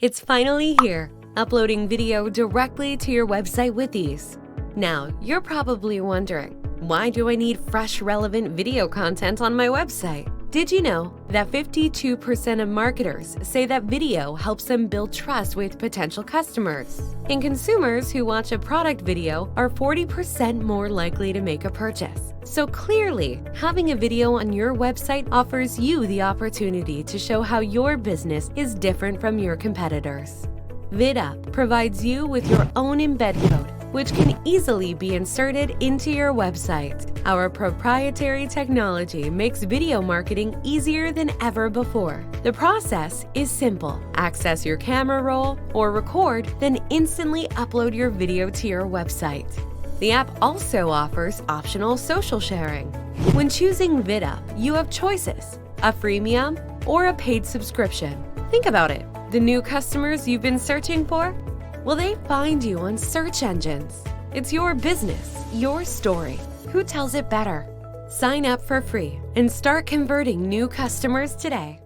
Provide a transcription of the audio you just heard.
It's finally here, uploading video directly to your website with ease. Now, you're probably wondering, why do I need fresh, relevant video content on my website? Did you know that 52% of marketers say that video helps them build trust with potential customers? And consumers who watch a product video are 40% more likely to make a purchase. So clearly, having a video on your website offers you the opportunity to show how your business is different from your competitors. VidUP provides you with your own embed code, which can easily be inserted into your website. Our proprietary technology makes video marketing easier than ever before. The process is simple. Access your camera roll or record, then instantly upload your video to your website. The app also offers optional social sharing. When choosing VidUP, you have choices: a freemium or a paid subscription. Think about it. The new customers you've been searching for? Will they find you on search engines? It's your business, your story. Who tells it better? Sign up for free and start converting new customers today.